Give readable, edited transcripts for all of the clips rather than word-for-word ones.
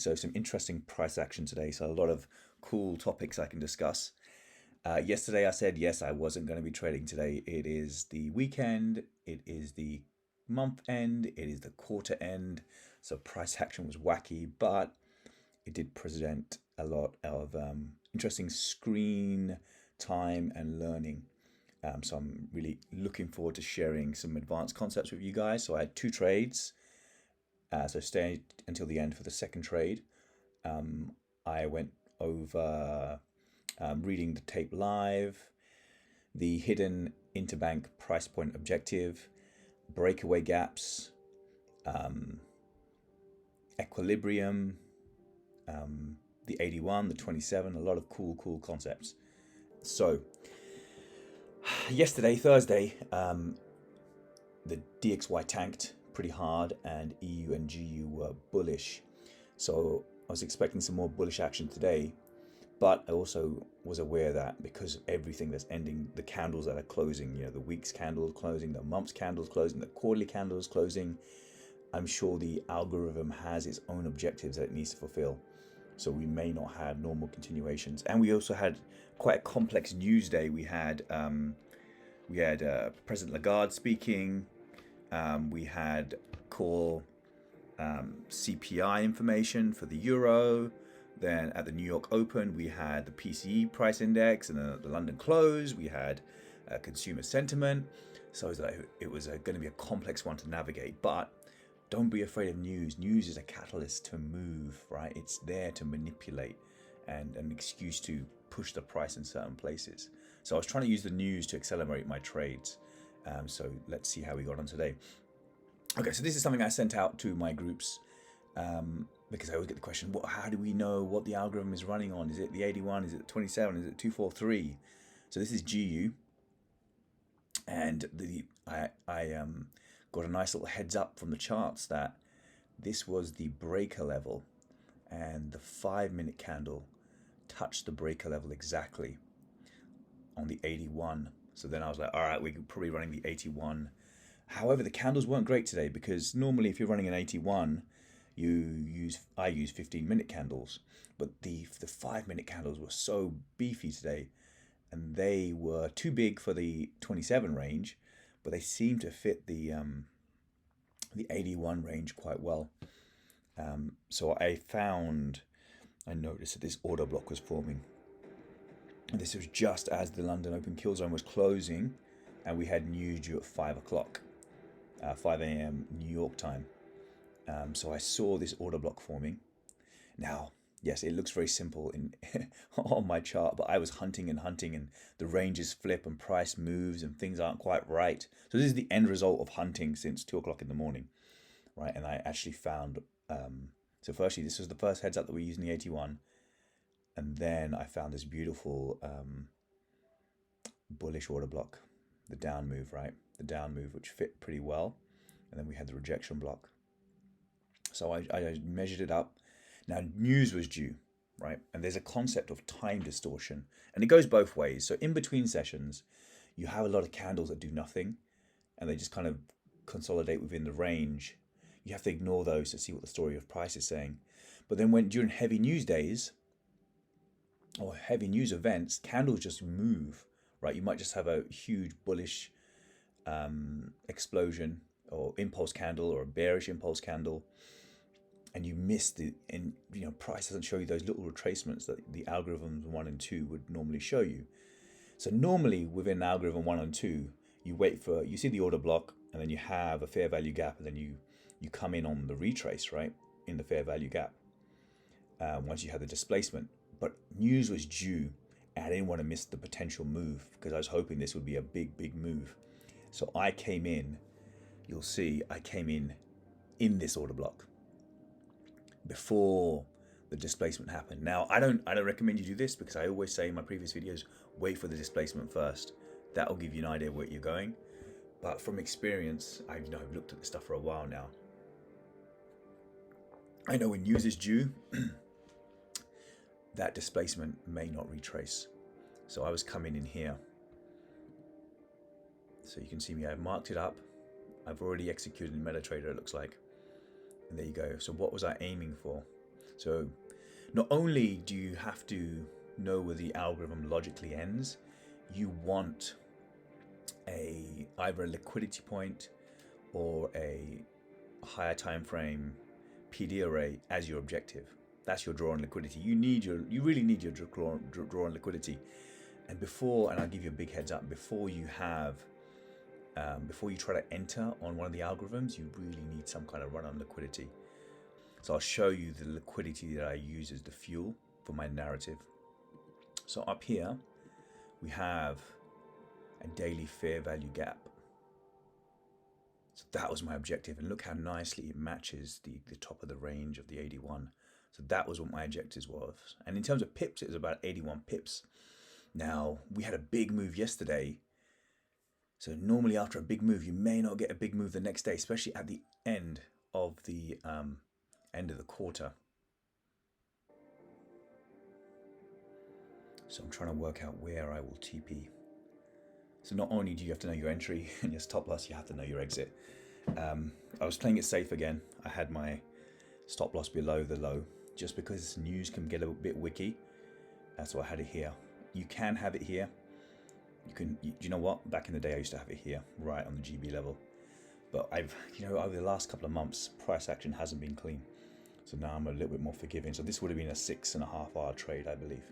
So some interesting price action today. So a lot of cool topics I can discuss. Yesterday I said yes, I wasn't going to be trading today. It is the weekend. It is the month end. It is the quarter end. So price action was wacky, but it did present a lot of interesting screen time and learning. So I'm really looking forward to sharing some advanced concepts with you guys. So I had two trades. So stay until the end for the second trade. I went over reading the tape live, the hidden interbank price point objective, breakaway gaps, equilibrium, the 81, the 27, a lot of cool concepts. So yesterday, Thursday, the DXY tanked pretty hard and EU and GU were bullish. So I was expecting some more bullish action today, but I also was aware that because of everything that's ending, the candles that are closing, the week's candles closing, the month's candles closing, the quarterly candles closing, I'm sure the algorithm has its own objectives that it needs to fulfill. So we may not have normal continuations. And we also had quite a complex news day. We had President Lagarde speaking. We had core CPI information for the euro. Then at the New York Open, we had the PCE price index, and the London close. We had consumer sentiment. So it was going to be a complex one to navigate. But don't be afraid of news. News is a catalyst to move, right? It's there to manipulate and an excuse to push the price in certain places. So I was trying to use the news to accelerate my trades. So let's see how we got on today. Okay, so this is something I sent out to my groups because I always get the question, how do we know what the algorithm is running on? Is it the 81? Is it the 27? Is it 243? So this is GU. And I got a nice little heads up from the charts that this was the breaker level, and the 5-minute candle touched the breaker level exactly on the 81. So then I was like, all right, we're probably running the 81. However, the candles weren't great today because normally if you're running an 81, I use 15-minute candles, but the 5-minute candles were so beefy today, and they were too big for the 27 range, but they seemed to fit the 81 range quite well. So I noticed that this order block was forming. And this was just as the London Open kill zone was closing, and we had news due at 5 o'clock, 5 a.m. New York time. So I saw this order block forming. Now, yes, it looks very simple on my chart, but I was hunting, and the ranges flip and price moves and things aren't quite right. So this is the end result of hunting since 2 o'clock in the morning, right? And I actually found, so firstly, this was the first heads up that we used in the 81. And then I found this beautiful bullish order block, the down move, right? The down move, which fit pretty well. And then we had the rejection block. So I measured it up. Now, news was due, right? And there's a concept of time distortion, and it goes both ways. So in between sessions, you have a lot of candles that do nothing, and they just kind of consolidate within the range. You have to ignore those to see what the story of price is saying. But then during heavy news days or heavy news events, candles just move, right? You might just have a huge bullish explosion or impulse candle, or a bearish impulse candle, and you miss price doesn't show you those little retracements that the algorithms 1 and 2 would normally show you. So normally within algorithm 1 and 2, you see the order block, and then you have a fair value gap, and then you come in on the retrace, right, in the fair value gap once you have the displacement. But news was due, and I didn't want to miss the potential move because I was hoping this would be a big move. So I came in, you'll see, I came in this order block before the displacement happened. Now, I don't recommend you do this because I always say in my previous videos, wait for the displacement first. That'll give you an idea of where you're going. But from experience, I've looked at this stuff for a while now. I know when news is due, that displacement may not retrace. So I was coming in here. So you can see me, I've marked it up. I've already executed in MetaTrader, it looks like. And there you go. So what was I aiming for? So not only do you have to know where the algorithm logically ends, you want either a liquidity point or a higher time frame PD array as your objective. That's your draw on liquidity. You really need your draw on liquidity. And I'll give you a big heads up, before you try to enter on one of the algorithms, you really need some kind of run on liquidity. So I'll show you the liquidity that I use as the fuel for my narrative. So up here, we have a daily fair value gap. So that was my objective, and look how nicely it matches the top of the range of the 81. So that was what my objectives was. And in terms of pips, it was about 81 pips. Now, we had a big move yesterday. So normally after a big move, you may not get a big move the next day, especially at the end of the quarter. So I'm trying to work out where I will TP. So not only do you have to know your entry and your stop loss, you have to know your exit. I was playing it safe again. I had my stop loss below the low, just because news can get a bit wiki. That's why I had it here. You can have it here. You know what? Back in the day, I used to have it here, right on the GB level. But over the last couple of months, price action hasn't been clean. So now I'm a little bit more forgiving. So this would have been a 6.5 hour trade, I believe.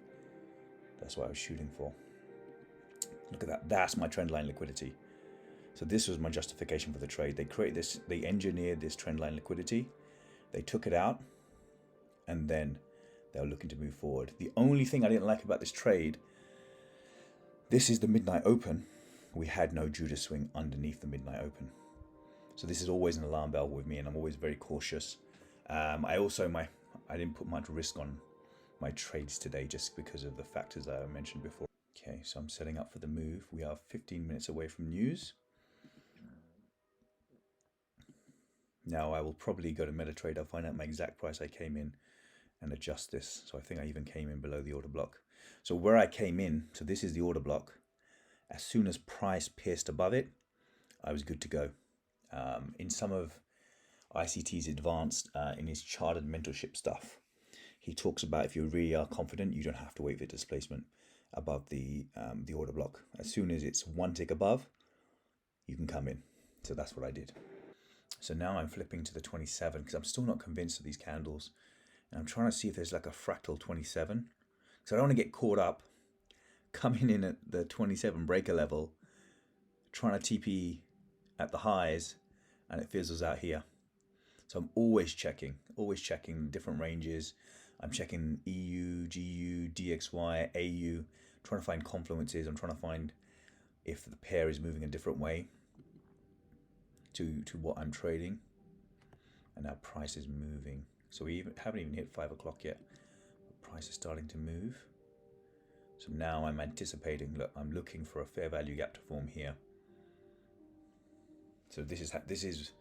That's what I was shooting for. Look at that. That's my trendline liquidity. So this was my justification for the trade. They engineered this trendline liquidity. They took it out, and then they were looking to move forward. The only thing I didn't like about this trade, this is the midnight open. We had no Judas swing underneath the midnight open. So this is always an alarm bell with me, and I'm always very cautious. I didn't put much risk on my trades today just because of the factors that I mentioned before. Okay, so I'm setting up for the move. We are 15 minutes away from news. Now I will probably go to MetaTrader, find out my exact price I came in, and adjust this. So I think I even came in below the order block. So where I came in, so this is the order block. As soon as price pierced above it, I was good to go. In some of ICT's advanced, in his chartered mentorship stuff, he talks about if you really are confident, you don't have to wait for displacement above the order block. As soon as it's one tick above, you can come in. So that's what I did. So now I'm flipping to the 27 because I'm still not convinced of these candles. And I'm trying to see if there's like a fractal 27. So I don't want to get caught up coming in at the 27 breaker level, trying to TP at the highs, and it fizzles out here. So I'm always checking different ranges. I'm checking EU, GU, DXY, AU, trying to find confluences. I'm trying to find if the pair is moving a different way to what I'm trading. And now price is moving. So we haven't even hit 5 o'clock yet. The price is starting to move. So now I'm anticipating, look, I'm looking for a fair value gap to form here. So this is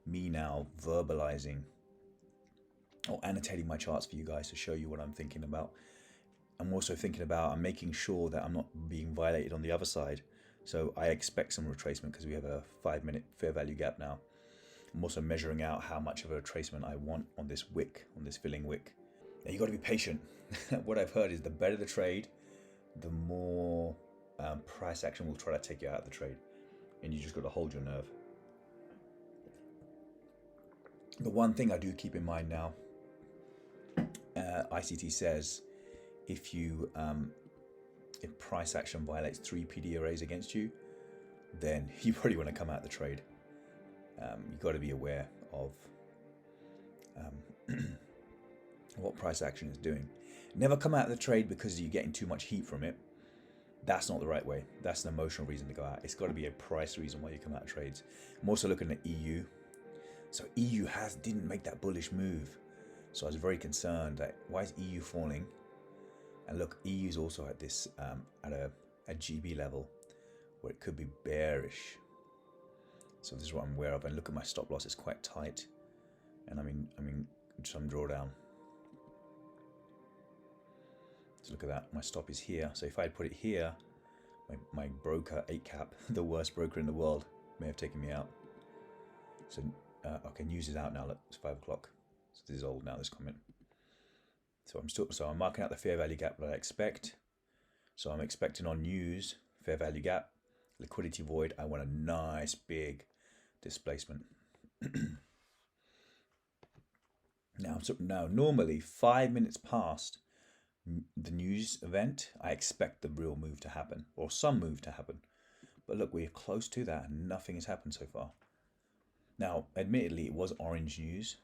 me now verbalizing or annotating my charts for you guys to show you what I'm thinking about. I'm also thinking about, I'm making sure that I'm not being violated on the other side. So I expect some retracement because we have a 5-minute fair value gap now. I'm also measuring out how much of a retracement I want on this wick, on this filling wick. Now you got to be patient. What I've heard is the better the trade, the more price action will try to take you out of the trade. And you just got to hold your nerve. The one thing I do keep in mind now, ICT says if price action violates 3 PDAs against you, then you probably want to come out of the trade. You've got to be aware of what price action is doing. Never come out of the trade because you're getting too much heat from it. That's not the right way. That's an emotional reason to go out. It's got to be a price reason why you come out of trades. I'm also looking at EU. So EU didn't make that bullish move. So I was very concerned that why is EU falling? And look, EU is also at this at a GB level where it could be bearish. So this is what I'm aware of. And look at my stop loss; it's quite tight, and I mean some drawdown. So look at that. My stop is here. So if I put it here, my broker 8cap, the worst broker in the world, may have taken me out. So okay, news is out now. Look, it's 5 o'clock. So this is old now. This comment. So I'm marking out the fair value gap that I expect. So I'm expecting on news, fair value gap, liquidity void. I want a nice big displacement. Now, normally 5 minutes past the news event, I expect the real move to happen, or some move to happen. But look, we're close to that and nothing has happened so far. Now, admittedly, it was orange news,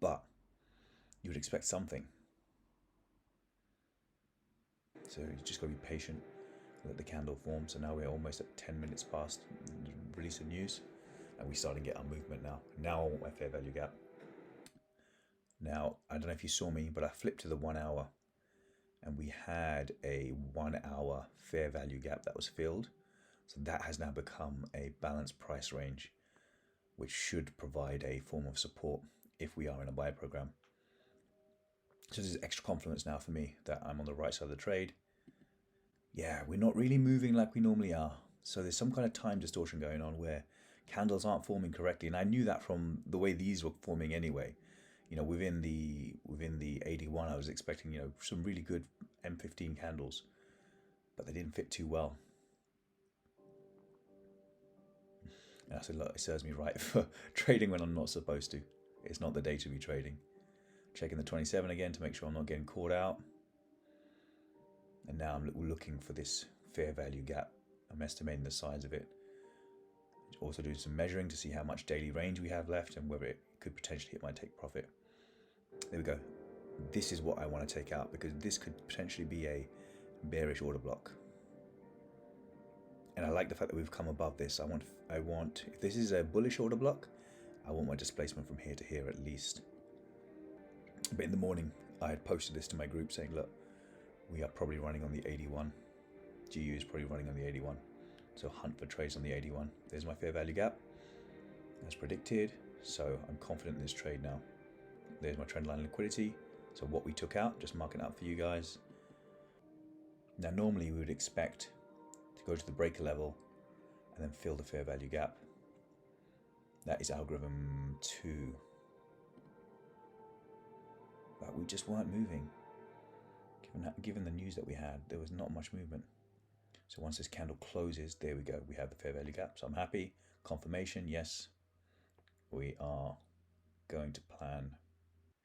but you would expect something. So you just got to be patient, let the candle form. So now we're almost at 10 minutes past the release of news, and we start to get our movement now. Now I want my fair value gap. Now, I don't know if you saw me, but I flipped to the 1 hour, and we had a 1 hour fair value gap that was filled. So that has now become a balanced price range, which should provide a form of support if we are in a buy program. So this is extra confidence now for me that I'm on the right side of the trade. Yeah, we're not really moving like we normally are. So there's some kind of time distortion going on where candles aren't forming correctly. And I knew that from the way these were forming anyway. You know, within the 81, I was expecting, you know, some really good M15 candles, but they didn't fit too well. And I said, look, it serves me right for trading when I'm not supposed to. It's not the day to be trading. Checking the 27 again to make sure I'm not getting caught out. And now I'm looking for this fair value gap. I'm estimating the size of it. Also doing some measuring to see how much daily range we have left and whether it could potentially hit my take profit. There we go. This is what I want to take out because this could potentially be a bearish order block. And I like the fact that we've come above this. I want, if this is a bullish order block, I want my displacement from here to here at least. But in the morning, I had posted this to my group saying, look, we are probably running on the 81. GU is probably running on the 81. So hunt for trades on the 81. There's my fair value gap, as predicted. So I'm confident in this trade now. There's my trend line liquidity. So what we took out, just marking out for you guys. Now, normally we would expect to go to the breaker level and then fill the fair value gap. That is algorithm 2. But we just weren't moving. Given the news that we had, there was not much movement. So once this candle closes, there we go. We have the fair value gap. So I'm happy. Confirmation, yes. We are going to plan.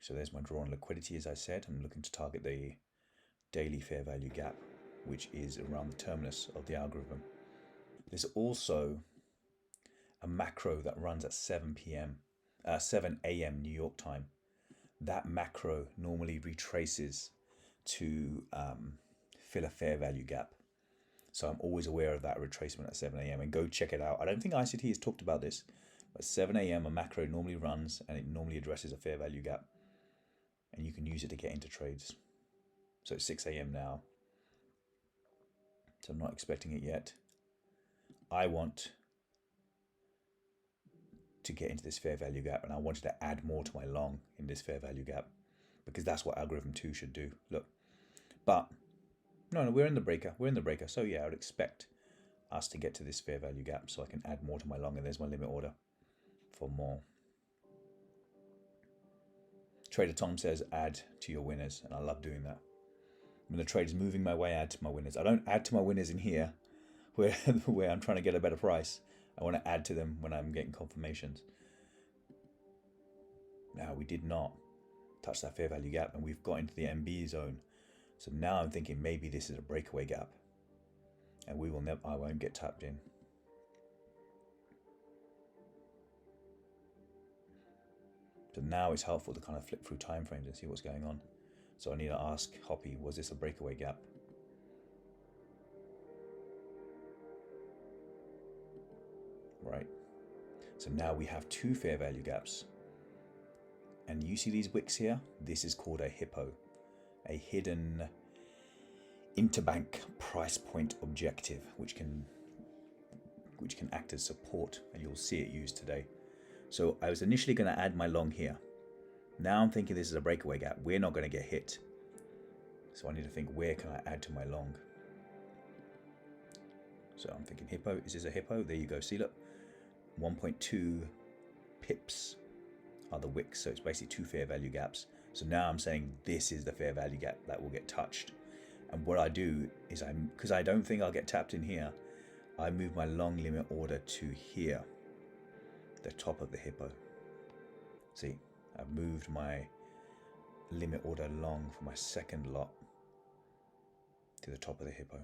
So there's my drawn liquidity, as I said. I'm looking to target the daily fair value gap, which is around the terminus of the algorithm. There's also a macro that runs at 7 a.m. New York time. That macro normally retraces to fill a fair value gap. So I'm always aware of that retracement at 7 a.m. and go check it out. I don't think ICT has talked about this, but 7 a.m. a macro normally runs and it normally addresses a fair value gap. And you can use it to get into trades. So it's 6 a.m. now. So I'm not expecting it yet. I want to get into this fair value gap and I wanted to add more to my long in this fair value gap because that's what algorithm 2 should do. Look, but no, we're in the breaker. We're in the breaker. So yeah, I would expect us to get to this fair value gap so I can add more to my long and there's my limit order for more. Trader Tom says add to your winners and I love doing that. When the trade is moving my way, add to my winners. I don't add to my winners in here where I'm trying to get a better price. I want to add to them when I'm getting confirmations. Now we did not touch that fair value gap and we've got into the MB zone. So now I'm thinking maybe this is a breakaway gap and I won't get tapped in. So now it's helpful to kind of flip through time frames and see what's going on. So I need to ask Hoppy, was this a breakaway gap? Right. So now we have 2 fair value gaps. And you see these wicks here? This is called a Hippo, a hidden interbank price point objective, which can act as support, and you'll see it used today. So I was initially going to add my long here. Now I'm thinking this is a breakaway gap. We're not going to get hit. So I need to think, where can I add to my long? So I'm thinking Hippo. Is this a Hippo? There you go. See, look. 1.2 pips are the wicks. So it's basically 2 fair value gaps. So now I'm saying this is the fair value gap that will get touched. And what I do is because I don't think I'll get tapped in here, I move my long limit order to here, the top of the Hippo. See, I've moved my limit order long for my second lot to the top of the Hippo.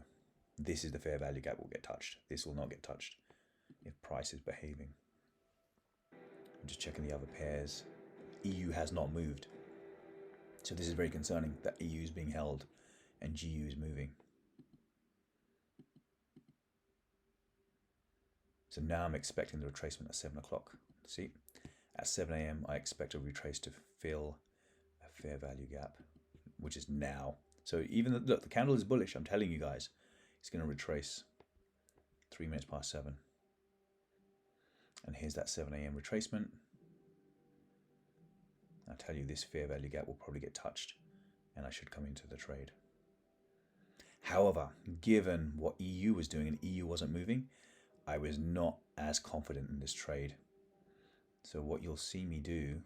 This is the fair value gap will get touched. This will not get touched if price is behaving. I'm just checking the other pairs. EU has not moved. So this is very concerning that EU is being held and GU is moving. So now I'm expecting the retracement at 7 o'clock. See, at 7 a.m. I expect a retrace to fill a fair value gap, which is now. So even look, the candle is bullish. I'm telling you guys, it's going to retrace 3 minutes past 7. And here's that 7 a.m. retracement. I tell you, this fair value gap will probably get touched, and I should come into the trade. However, given what EU was doing and EU wasn't moving, I was not as confident in this trade. So what you'll see me do,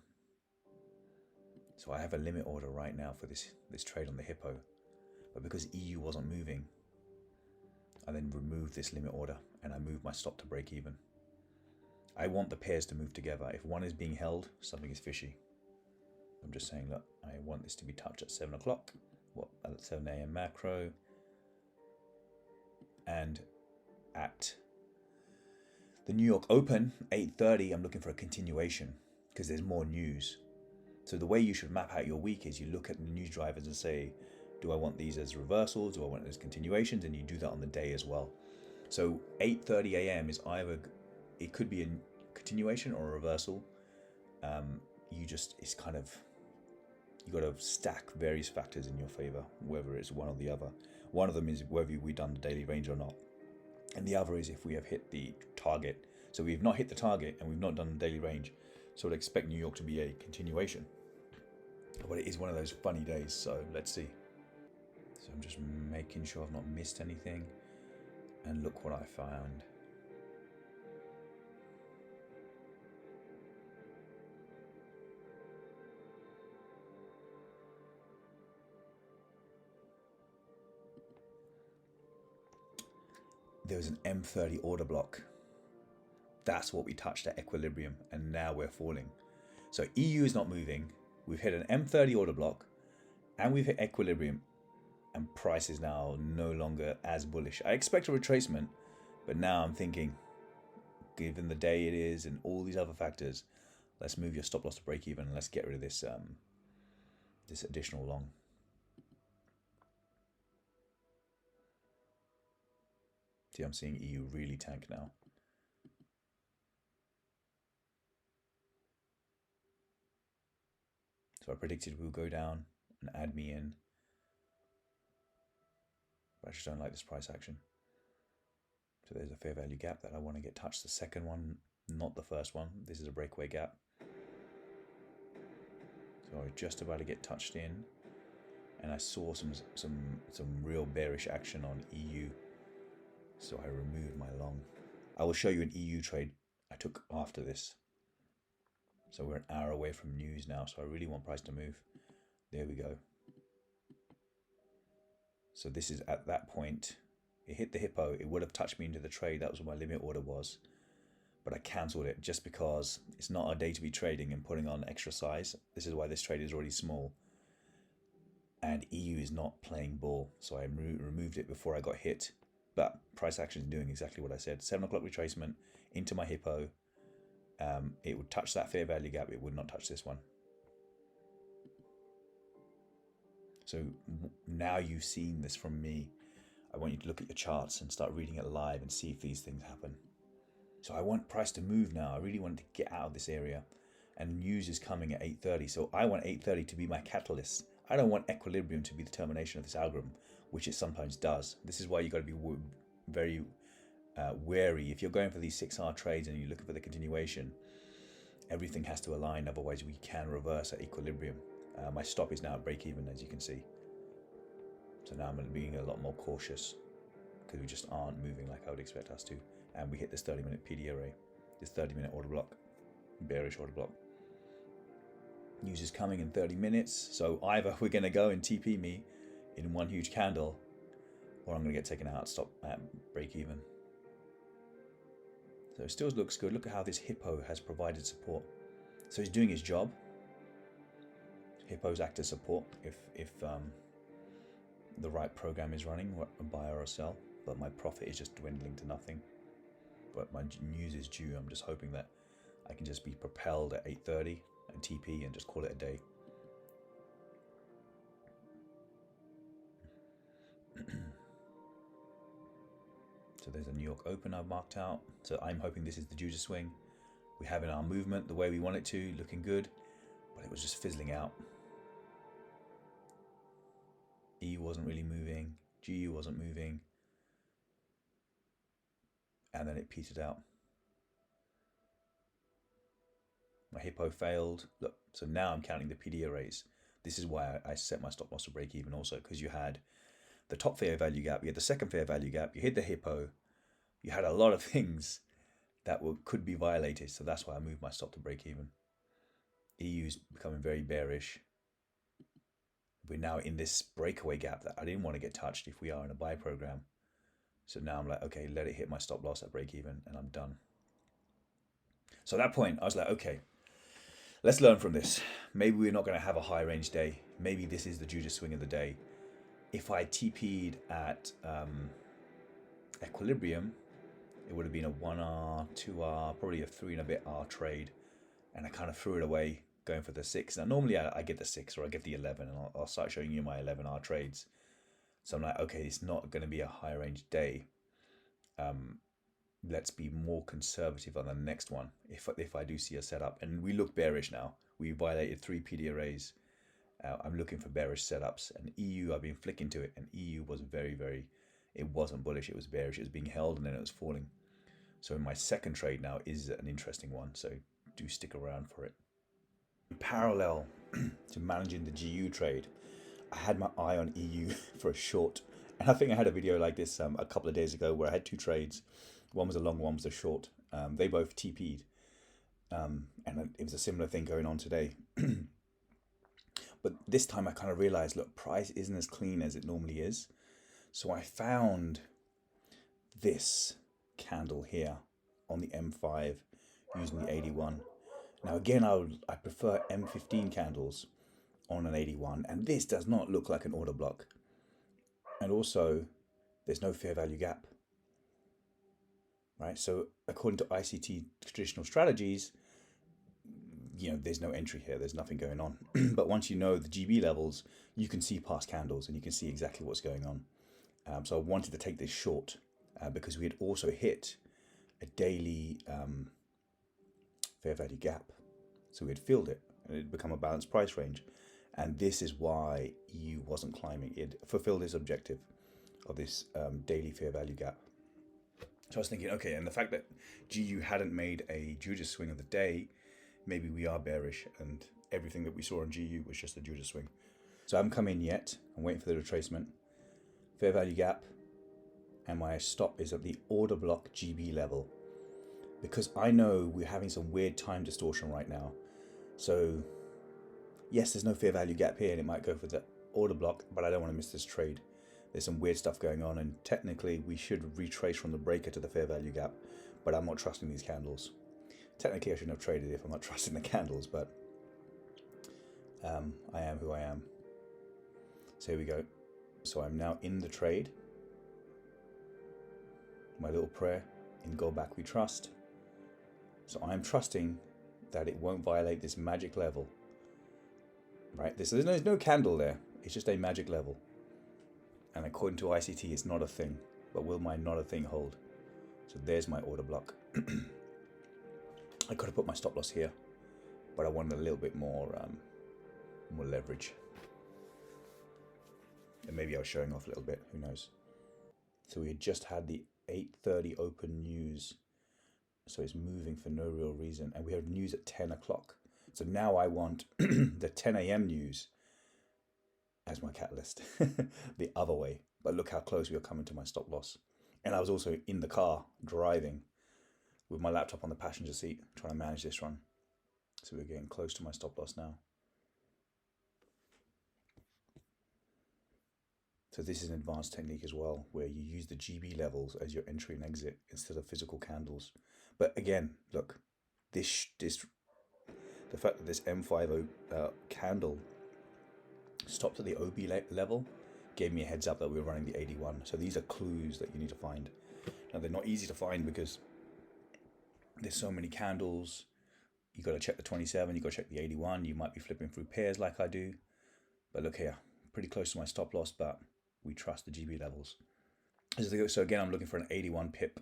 so I have a limit order right now for this trade on the Hippo, but because EU wasn't moving, I then removed this limit order and I moved my stop to break even. I want the pairs to move together. If one is being held, something is fishy. I'm just saying, look, I want this to be touched at 7 o'clock, at 7 a.m. macro, and at the New York Open, 8:30, I'm looking for a continuation because there's more news. So the way you should map out your week is you look at the news drivers and say, do I want these as reversals? Do I want it as continuations? And you do that on the day as well. So 8:30 a.m. is either, it could be a continuation or a reversal. It's kind of, you got to stack various factors in your favor, whether it's one or the other. One of them is whether we've done the daily range or not. And the other is if we have hit the target. So we've not hit the target and we've not done the daily range. So I'd expect New York to be a continuation. But it is one of those funny days, so let's see. So I'm just making sure I've not missed anything. And look what I found. There was an M30 order block. That's what we touched at equilibrium, and now we're falling. So EU is not moving. We've hit an M30 order block, and we've hit equilibrium, and price is now no longer as bullish. I expect a retracement, but now I'm thinking, given the day it is and all these other factors, let's move your stop loss to break even, and let's get rid of this this additional long. See, I'm seeing EU really tank now. So I predicted we'll go down and add me in. But I just don't like this price action. So there's a fair value gap that I want to get touched. The second one, not the first one. This is a breakaway gap. So I was just about to get touched in. And I saw some real bearish action on EU. So I removed my long. I will show you an EU trade I took after this. So we're an hour away from news now. So I really want price to move. There we go. So this is at that point. It hit the Hippo. It would have touched me into the trade. That was what my limit order was. But I cancelled it just because it's not a day to be trading and putting on extra size. This is why this trade is already small. And EU is not playing ball. So I removed it before I got hit. But price action is doing exactly what I said. 7 o'clock retracement into my Hippo. It would touch that fair value gap. It would not touch this one. So now you've seen this from me. I want you to look at your charts and start reading it live and see if these things happen. So I want price to move now. I really want to get out of this area. And news is coming at 8:30. So I want 8:30 to be my catalyst. I don't want equilibrium to be the termination of this algorithm, which it sometimes does. This is why you got to be very wary. If you're going for these 6-hour trades and you're looking for the continuation, everything has to align. Otherwise, we can reverse at equilibrium. My stop is now at break even, as you can see. So now I'm being a lot more cautious because we just aren't moving like I would expect us to. And we hit this 30-minute PDA, this 30-minute order block, bearish order block. News is coming in 30 minutes. So either we're going to go and TP me in one huge candle, or I'm going to get taken out, stop at break even. So it still looks good. Look at how this Hippo has provided support. So he's doing his job. Hippo's act as support if the right program is running, a buy or a sell. But my profit is just dwindling to nothing. But my news is due. I'm just hoping that I can just be propelled at 8:30 and TP and just call it a day. So there's a New York Open I've marked out. So I'm hoping this is the Judas swing. We have in our movement the way we want it to, looking good, but it was just fizzling out. EU wasn't really moving, GU wasn't moving, and then it petered out. My Hippo failed. Look, so now I'm counting the PDAs. This is why I set my stop loss to break even also, because you had the top fair value gap, you had the second fair value gap, you hit the Hippo, you had a lot of things that could be violated. So that's why I moved my stop to break even. EU's becoming very bearish. We're now in this breakaway gap that I didn't want to get touched if we are in a buy program. So now I'm like, okay, let it hit my stop loss at break even and I'm done. So at that point, I was like, okay, let's learn from this. Maybe we're not going to have a high range day. Maybe this is the Judas swing of the day. If I TP'd at equilibrium, it would have been a 1R, 2R, probably a 3 and a bit R trade. And I kind of threw it away going for the 6. Now, normally I get the 6 or I get the 11 and I'll start showing you my 11R trades. So I'm like, okay, it's not going to be a high range day. Let's be more conservative on the next one if I do see a setup. And we look bearish now. We violated 3 PDAs. I'm looking for bearish setups. And EU, I've been flicking to it. And EU was it wasn't bullish. It was bearish. It was being held and then it was falling. So my second trade now is an interesting one. So do stick around for it. In parallel to managing the GU trade, I had my eye on EU for a short. And I think I had a video like this a couple of days ago where I had 2 trades. One was a long, one was a short. They both TP'd. And it was a similar thing going on today. But this time I kind of realized, look, price isn't as clean as it normally is. So I found this candle here on the M5 using the 81. Now again, I prefer M15 candles on an 81, and this does not look like an order block. And also, there's no fair value gap. Right, so according to ICT traditional strategies, there's no entry here. There's nothing going on. But once you know the GB levels, you can see past candles and you can see exactly what's going on. So I wanted to take this short because we had also hit a daily fair value gap. So we had filled it and it had become a balanced price range. And this is why EU wasn't climbing. It fulfilled its objective of this daily fair value gap. So I was thinking, okay, and the fact that GU hadn't made a Judas swing of the day, maybe we are bearish and everything that we saw on GU was just a Judas swing. So I haven't come in yet. I'm waiting for the retracement. Fair value gap. And my stop is at the order block GB level. Because I know we're having some weird time distortion right now. So yes, there's no fair value gap here and it might go for the order block, but I don't want to miss this trade. There's some weird stuff going on and technically we should retrace from the breaker to the fair value gap, but I'm not trusting these candles. Technically I shouldn't have traded if I'm not trusting the candles, but I am who I am. So here we go. So I'm now in the trade. My little prayer, in Goldbach we trust. So I'm trusting that it won't violate this magic level. Right, there's no candle there. It's just a magic level. And according to ICT, it's not a thing. But will my not a thing hold? So there's my order block. I could have put my stop loss here, but I wanted a little bit more leverage. And maybe I was showing off a little bit. Who knows? So we had just had the 8:30 open news. So it's moving for no real reason. And we have news at 10 o'clock. So now I want the 10 a.m. news as my catalyst, the other way. But look how close we are coming to my stop loss. And I was also in the car driving with my laptop on the passenger seat, trying to manage this run. So we're getting close to my stop loss now. So this is an advanced technique as well, where you use the GB levels as your entry and exit instead of physical candles. But again, look, the fact that this M50 candle stopped at the OB level gave me a heads up that we were running the 81. So these are clues that you need to find. Now they're not easy to find because there's so many candles. You got to check the 27, you got to check the 81. You might be flipping through pairs like I do. But look here, pretty close to my stop loss, but we trust the GB levels. So again, I'm looking for an 81 pip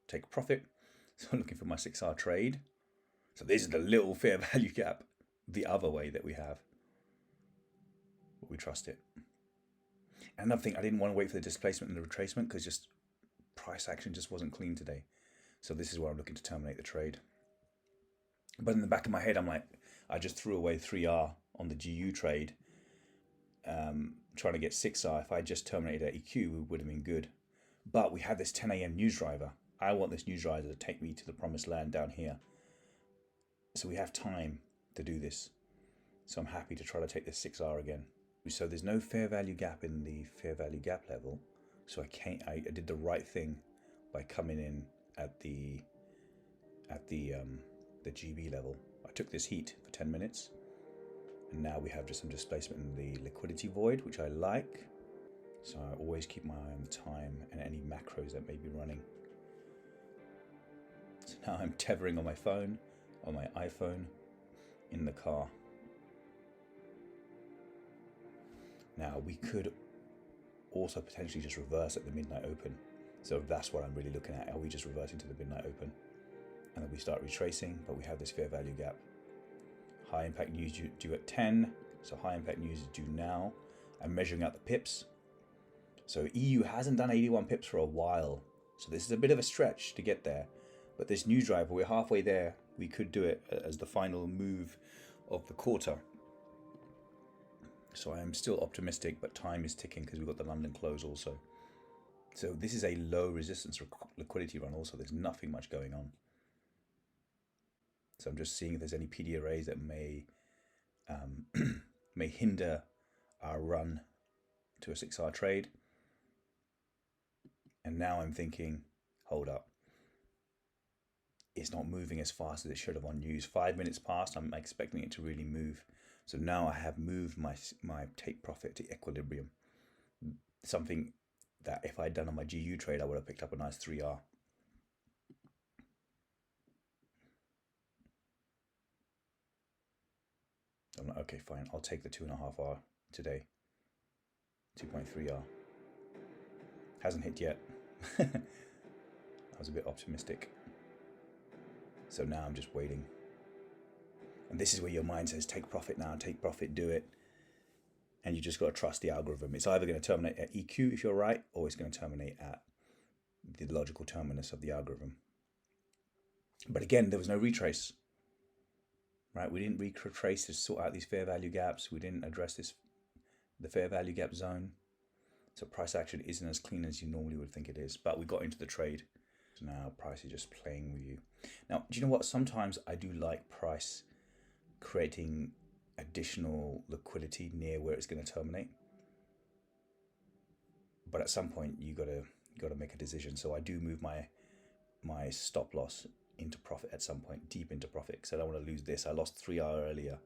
take profit. So I'm looking for my 6R trade. So this is the little fair value gap, the other way that we have. But we trust it. And another thing, I didn't want to wait for the displacement and the retracement because just price action just wasn't clean today. So this is where I'm looking to terminate the trade. But in the back of my head, I'm like, I just threw away 3R on the GU trade, trying to get 6R. If I just terminated at EQ, it would have been good. But we had this 10 a.m. news driver. I want this news driver to take me to the promised land down here. So we have time to do this. So I'm happy to try to take this 6R again. So there's no fair value gap in the fair value gap level. So I did the right thing by coming in at the GB level. I took this heat for 10 minutes. And now we have just some displacement in the liquidity void, which I like. So I always keep my eye on the time and any macros that may be running. So now I'm tethering on my phone, on my iPhone, in the car. Now we could also potentially just reverse at the midnight open. So that's what I'm really looking at. Are we just reversing to the midnight open? And then we start retracing, but we have this fair value gap. High impact news due at 10. So high impact news is due now. I'm measuring out the pips. So EU hasn't done 81 pips for a while. So this is a bit of a stretch to get there. But this news driver, we're halfway there. We could do it as the final move of the quarter. So I am still optimistic, but time is ticking because we've got the London close also. So this is a low resistance liquidity run also. There's nothing much going on. So I'm just seeing if there's any PDAs that may may hinder our run to a 6R trade. And now I'm thinking, hold up. It's not moving as fast as it should have on news. 5 minutes past, I'm expecting it to really move. So now I have moved my take profit to equilibrium. Something that if I'd done on my GU trade, I would have picked up a nice 3R. I'm like, okay, fine. I'll take the 2.5R today. 2.3R. Hasn't hit yet. I was a bit optimistic. So now I'm just waiting. And this is where your mind says, take profit now, take profit, do it. And you just got to trust the algorithm. It's either going to terminate at EQ if you're right, or it's going to terminate at the logical terminus of the algorithm. But again, there was no retrace. Right? We didn't retrace to sort out these fair value gaps. We didn't address the fair value gap zone. So price action isn't as clean as you normally would think it is. But we got into the trade. So now price is just playing with you. Now, do you know what? Sometimes I do like price creating additional liquidity near where it's going to terminate. But at some point you got to make a decision. So I do move my stop loss into profit at some point, deep into profit, because I don't want to lose this. I lost 3R earlier,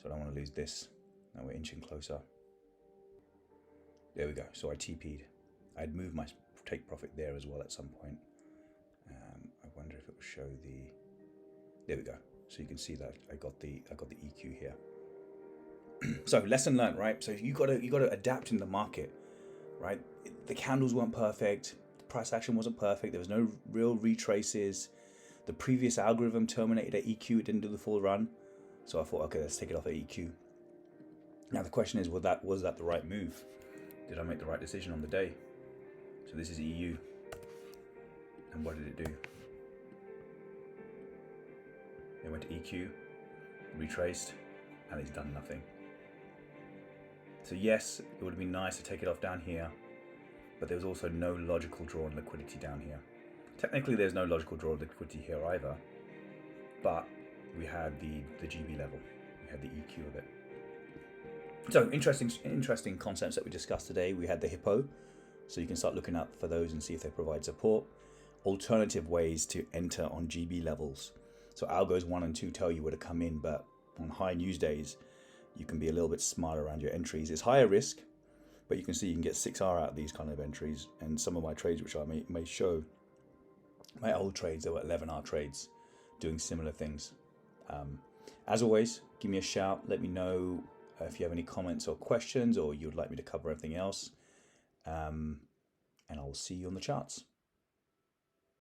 so I don't want to lose this. Now we're inching closer. There we go. So I TP'd. I'd move my take profit there as well at some point. I wonder if it will show the. There we go. So you can see that I got the EQ here. So lesson learned, right? So you got to adapt in the market, right? The candles weren't perfect. The price action wasn't perfect. There was no real retraces. The previous algorithm terminated at EQ. It didn't do the full run. So I thought, okay, let's take it off at EQ. Now the question is, was that the right move? Did I make the right decision on the day? So this is EU. And what did it do? It went to EQ, retraced, and it's done nothing. So yes, it would have been nice to take it off down here, but there was also no logical draw on liquidity down here. Technically, there's no logical draw on liquidity here either, but we had the GB level. We had the EQ of it. So interesting concepts that we discussed today. We had the Hippo, so you can start looking up for those and see if they provide support. Alternative ways to enter on GB levels. So algos 1 and 2 tell you where to come in, but on high news days, you can be a little bit smarter around your entries. It's higher risk, but you can see you can get 6R out of these kind of entries. And some of my trades, which I may show, my old trades, they were 11R trades doing similar things. As always, give me a shout. Let me know if you have any comments or questions, or you'd like me to cover anything else. And I'll see you on the charts.